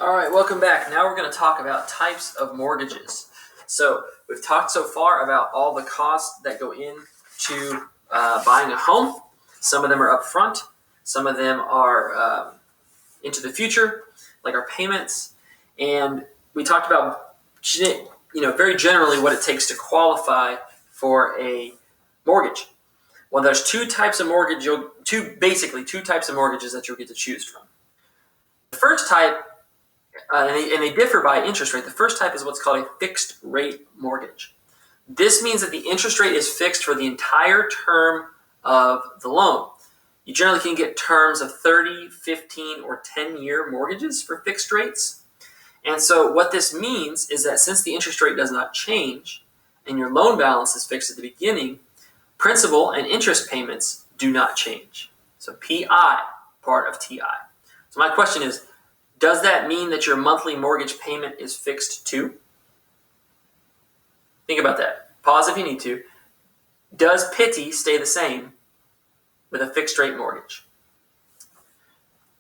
All right, welcome back. Now we're going to talk about types of mortgages. So we've talked so far about all the costs that go into buying a home. Some of them are upfront. Some of them are into the future, like our payments. And we talked about, very generally what it takes to qualify for a mortgage. Well, there's two types of two types of mortgages that you'll get to choose from. The first type, and they differ by interest rate. The first type is what's called a fixed rate mortgage. This means that the interest rate is fixed for the entire term of the loan. You generally can get terms of 30, 15, or 10-year mortgages for fixed rates. And so what this means is that since the interest rate does not change and your loan balance is fixed at the beginning, principal and interest payments do not change. So PI, part of TI. So my question is, does that mean that your monthly mortgage payment is fixed too? Think about that. Pause if you need to. Does PITI stay the same with a fixed rate mortgage?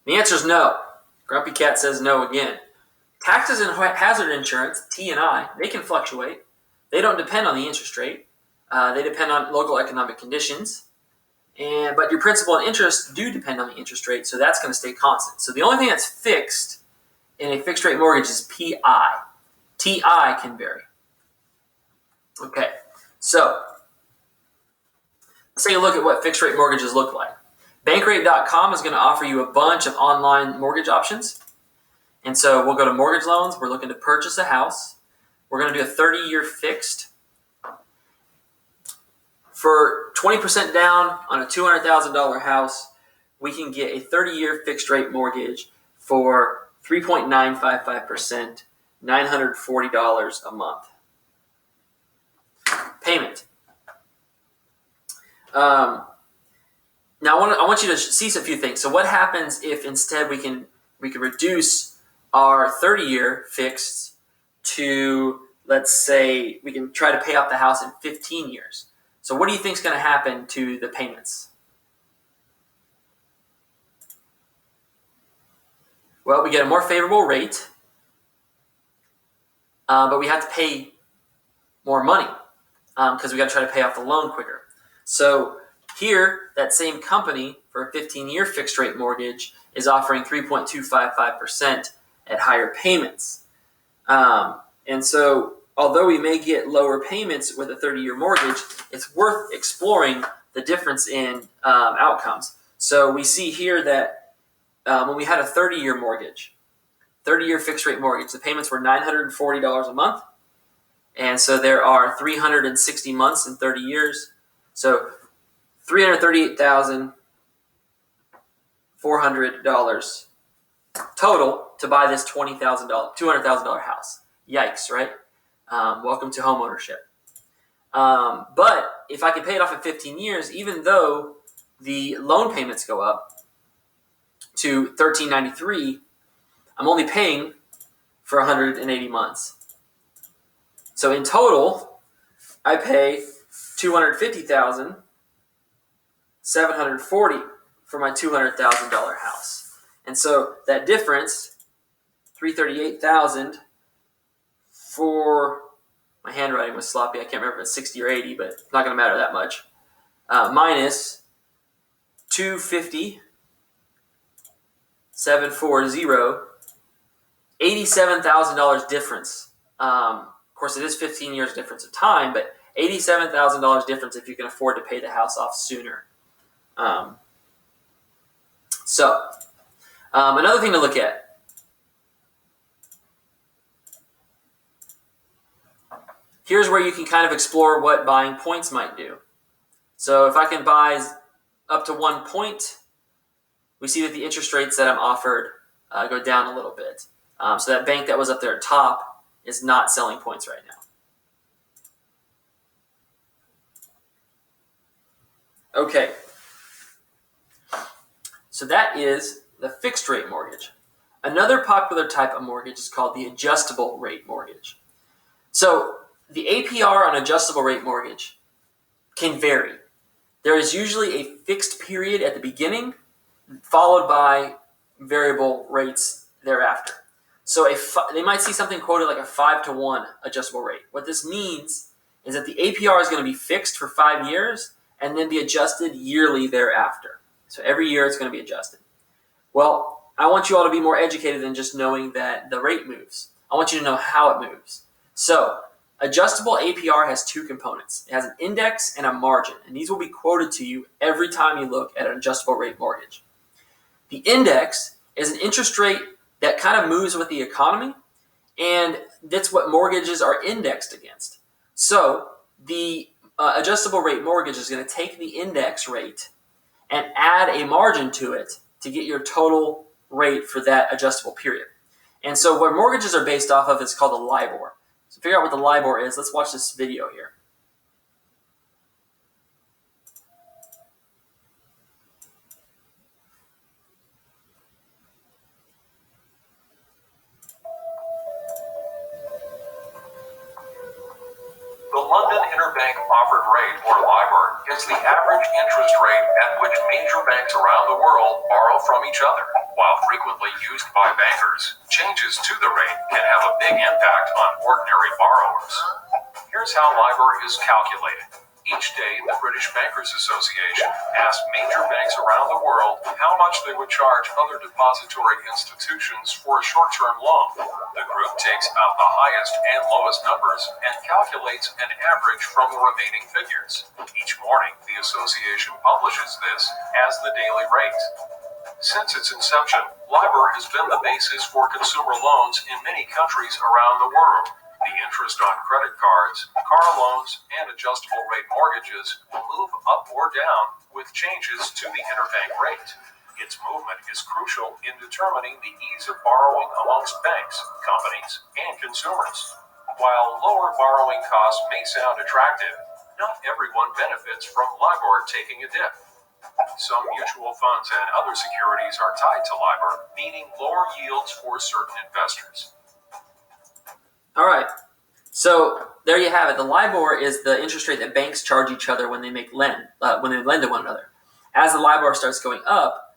The answer is no. Grumpy Cat says no again. Taxes and hazard insurance, T&I, they can fluctuate. They don't depend on the interest rate. They depend on local economic conditions. But your principal and interest do depend on the interest rate, so that's going to stay constant. So the only thing that's fixed in a fixed rate mortgage is PI. TI can vary. Okay, so let's take a look at what fixed rate mortgages look like. Bankrate.com is going to offer you a bunch of online mortgage options. And so we'll go to mortgage loans. We're looking to purchase a house. We're going to do a 30-year fixed. For 20% down on a $200,000 house, we can get a 30-year fixed rate mortgage for 3.955%, $940 a month. Payment. Now I want you to see a few things. So what happens if instead we can reduce our 30-year fixed to, let's say, we can try to pay off the house in 15 years. So what do you think is going to happen to the payments? Well, we get a more favorable rate, but we have to pay more money because we got to try to pay off the loan quicker. So here, that same company for a 15-year fixed rate mortgage is offering 3.255% at higher payments. And so although we may get lower payments with a 30-year mortgage, it's worth exploring the difference in outcomes. So we see here that when we had a 30-year mortgage, 30-year fixed rate mortgage, the payments were $940 a month. And so there are 360 months in 30 years. So $338,400 total to buy this $200,000 house. Yikes, right? Welcome to homeownership. But if I can pay it off in 15 years, even though the loan payments go up to $1,393, I'm only paying for 180 months. So in total, I pay $250,740 for my $200,000 house. And so that difference, $338,000 for, my handwriting was sloppy, I can't remember if it's 60 or 80, but it's not going to matter that much, minus $250,740, $87,000 difference. Of course, it is 15 years difference of time, but $87,000 difference if you can afford to pay the house off sooner. Another thing to look at. Here's where you can kind of explore what buying points might do. So if I can buy up to 1 point, we see that the interest rates that I'm offered go down a little bit. So that bank that was up there at top is not selling points right now. Okay. So that is the fixed rate mortgage. Another popular type of mortgage is called the adjustable rate mortgage. So the APR on adjustable rate mortgage can vary. There is usually a fixed period at the beginning, followed by variable rates thereafter. So they might see something quoted like a 5-to-1 adjustable rate. What this means is that the APR is going to be fixed for 5 years and then be adjusted yearly thereafter. So every year it's going to be adjusted. Well, I want you all to be more educated than just knowing that the rate moves. I want you to know how it moves. So adjustable APR has two components. It has an index and a margin, and these will be quoted to you every time you look at an adjustable rate mortgage. The index is an interest rate that kind of moves with the economy, and that's what mortgages are indexed against. So the adjustable rate mortgage is going to take the index rate and add a margin to it to get your total rate for that adjustable period. And so what mortgages are based off of is called a LIBOR. So to figure out what the LIBOR is, let's watch this video here. The London Interbank Offered Rate, or LIBOR, is the average interest rate at which major banks around the world borrow from each other. While frequently used by bankers, changes to the rate can have a big impact on ordinary borrowers. Here's how LIBOR is calculated. Each day, the British Bankers Association asked major banks around the world how much they would charge other depository institutions for a short-term loan. The group takes out the highest and lowest numbers and calculates an average from the remaining figures. Each morning, the association publishes this as the daily rate. Since its inception, LIBOR has been the basis for consumer loans in many countries around the world. The interest on credit cards, car loans, and adjustable rate mortgages will move up or down with changes to the interbank rate. Its movement is crucial in determining the ease of borrowing amongst banks, companies, and consumers. While lower borrowing costs may sound attractive, not everyone benefits from LIBOR taking a dip. Some mutual funds and other securities are tied to LIBOR, meaning lower yields for certain investors. All right, so there you have it. The LIBOR is the interest rate that banks charge each other when they lend to one another. As the LIBOR starts going up,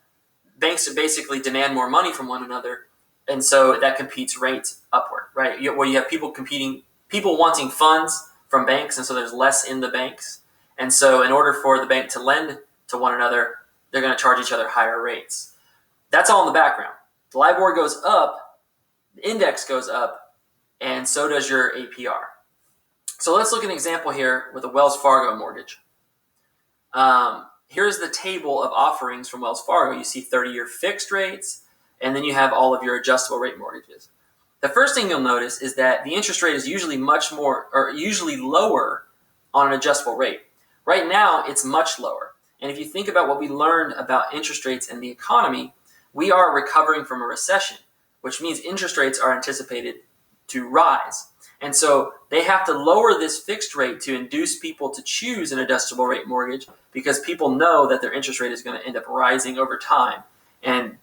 banks basically demand more money from one another, and so that competes rates upward, right? Where you have people wanting funds from banks, and so there's less in the banks. And so in order for the bank to lend to one another, they're going to charge each other higher rates. That's all in the background. The LIBOR goes up, the index goes up, and so does your APR. So let's look at an example here with a Wells Fargo mortgage. Here's the table of offerings from Wells Fargo. You see 30-year fixed rates, and then you have all of your adjustable rate mortgages. The first thing you'll notice is that the interest rate is usually usually lower on an adjustable rate. Right now, it's much lower. And if you think about what we learned about interest rates and the economy, we are recovering from a recession, which means interest rates are anticipated to rise. And so they have to lower this fixed rate to induce people to choose an adjustable rate mortgage because people know that their interest rate is going to end up rising over time. And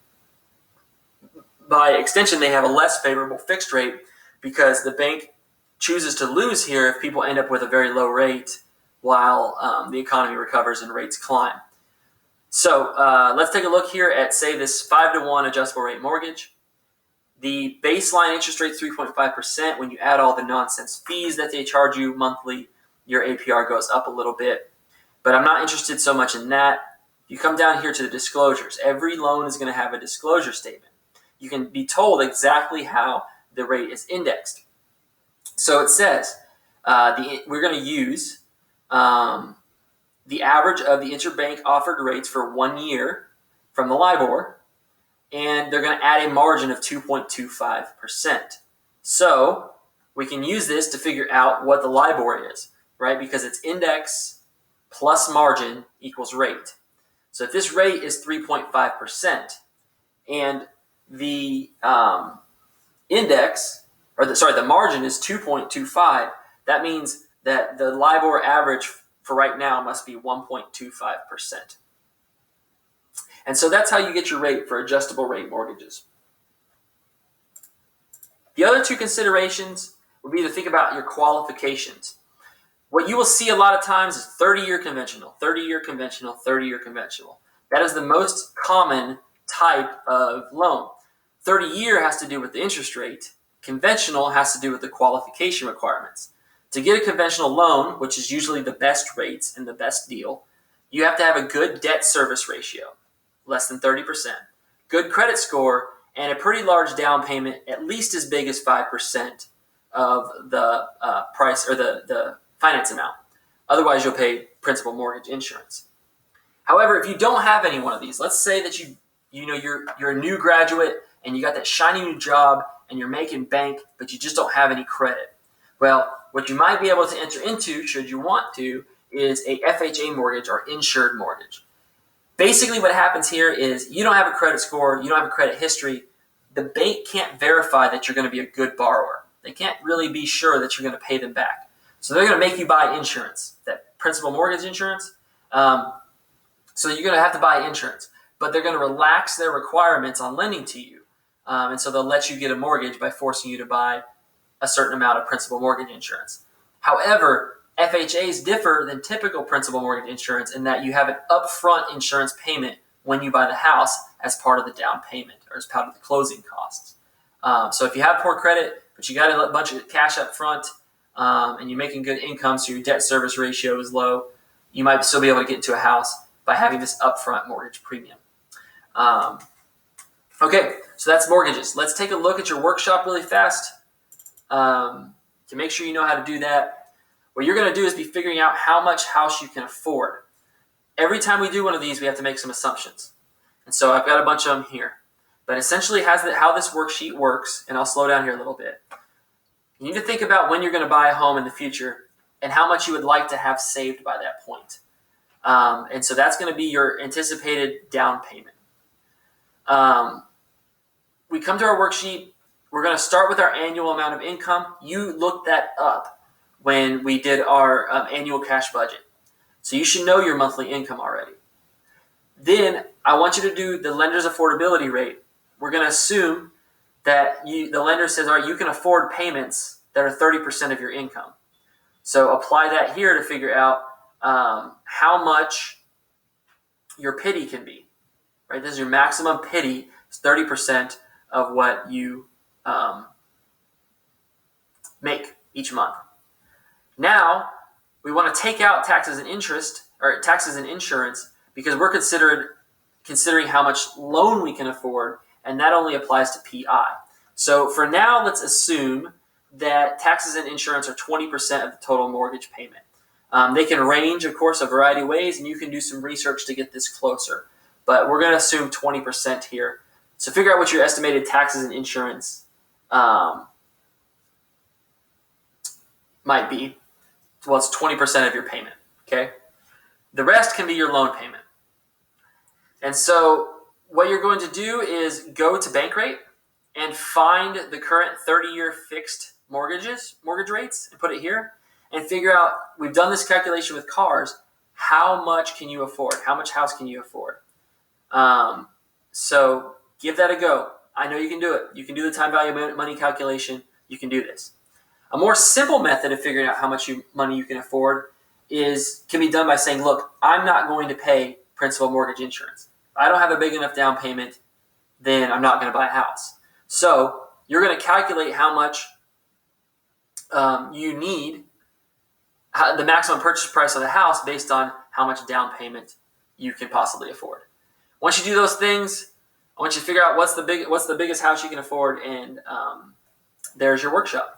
by extension, they have a less favorable fixed rate because the bank chooses to lose here if people end up with a very low rate while the economy recovers and rates climb. So let's take a look here at, say, this 5-to-1 adjustable rate mortgage. The baseline interest rate is 3.5%. When you add all the nonsense fees that they charge you monthly, your APR goes up a little bit. But I'm not interested so much in that. You come down here to the disclosures. Every loan is going to have a disclosure statement. You can be told exactly how the rate is indexed. So it says we're going to use the average of the interbank offered rates for 1 year from the LIBOR, and they're going to add a margin of 2.25%. So we can use this to figure out what the LIBOR is, right? Because it's index plus margin equals rate. So if this rate is 3.5% and the the margin is 2.25, that means that the LIBOR average for right now must be 1.25%. And so that's how you get your rate for adjustable rate mortgages. The other two considerations would be to think about your qualifications. What you will see a lot of times is 30-year conventional, 30-year conventional, 30-year conventional. That is the most common type of loan. 30-year has to do with the interest rate. Conventional has to do with the qualification requirements. To get a conventional loan, which is usually the best rates and the best deal, you have to have a good debt service ratio, less than 30%, good credit score, and a pretty large down payment, at least as big as 5% of the price or the finance amount. Otherwise, you'll pay principal mortgage insurance. However, if you don't have any one of these, let's say that you're a new graduate and you got that shiny new job and you're making bank, but you just don't have any credit. Well, what you might be able to enter into, should you want to, is a FHA mortgage or insured mortgage. Basically, what happens here is you don't have a credit score, you don't have a credit history. The bank can't verify that you're going to be a good borrower. They can't really be sure that you're going to pay them back. So they're going to make you buy insurance, that principal mortgage insurance. So you're going to have to buy insurance, but they're going to relax their requirements on lending to you. And so they'll let you get a mortgage by forcing you to buy a certain amount of principal mortgage insurance. However, FHAs differ than typical principal mortgage insurance in that you have an upfront insurance payment when you buy the house as part of the down payment or as part of the closing costs. So if you have poor credit, but you got a bunch of cash up front and you're making good income, so your debt service ratio is low, you might still be able to get into a house by having this upfront mortgage premium. Okay, so that's mortgages. Let's take a look at your workshop really fast to make sure you know how to do that. What you're going to do is be figuring out how much house you can afford. Every time we do one of these, we have to make some assumptions. And so I've got a bunch of them here. But essentially how this worksheet works, and I'll slow down here a little bit. You need to think about when you're going to buy a home in the future and how much you would like to have saved by that point. And so that's going to be your anticipated down payment. We come to our worksheet. We're going to start with our annual amount of income. You looked that up when we did our annual cash budget. So you should know your monthly income already. Then I want you to do the lender's affordability rate. We're going to assume that the lender says, all right, you can afford payments that are 30% of your income. So apply that here to figure out how much your pity can be. Right? This is your maximum pity. It's 30% of what you make each month. Now, we want to take out taxes and interest, or taxes and insurance, because we're considering how much loan we can afford, and that only applies to PI. So for now, let's assume that taxes and insurance are 20% of the total mortgage payment. They can range, of course, a variety of ways, and you can do some research to get this closer. But we're going to assume 20% here. So figure out what your estimated taxes and insurance might be. Well, it's 20% of your payment, okay? The rest can be your loan payment. And so what you're going to do is go to Bankrate and find the current 30-year fixed mortgage rates and put it here and figure out, we've done this calculation with cars, how much can you afford? How much house can you afford? So give that a go. I know you can do it. You can do the time value of money calculation. You can do this. A more simple method of figuring out how much money you can afford can be done by saying, look, I'm not going to pay principal mortgage insurance. If I don't have a big enough down payment, then I'm not going to buy a house. So you're going to calculate how much you need, the maximum purchase price of the house based on how much down payment you can possibly afford. Once you do those things, I want you to figure out what's the biggest house you can afford, and there's your workshop.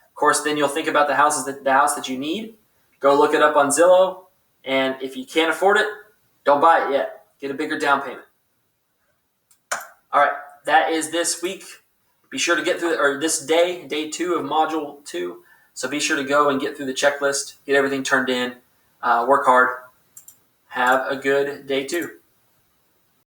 Of course, then you'll think about the house that you need. Go look it up on Zillow, and if you can't afford it, don't buy it yet. Get a bigger down payment. All right, that is this week. Be sure to get through, this day 2 of Module 2. So be sure to go and get through the checklist, get everything turned in, work hard. Have a good day 2.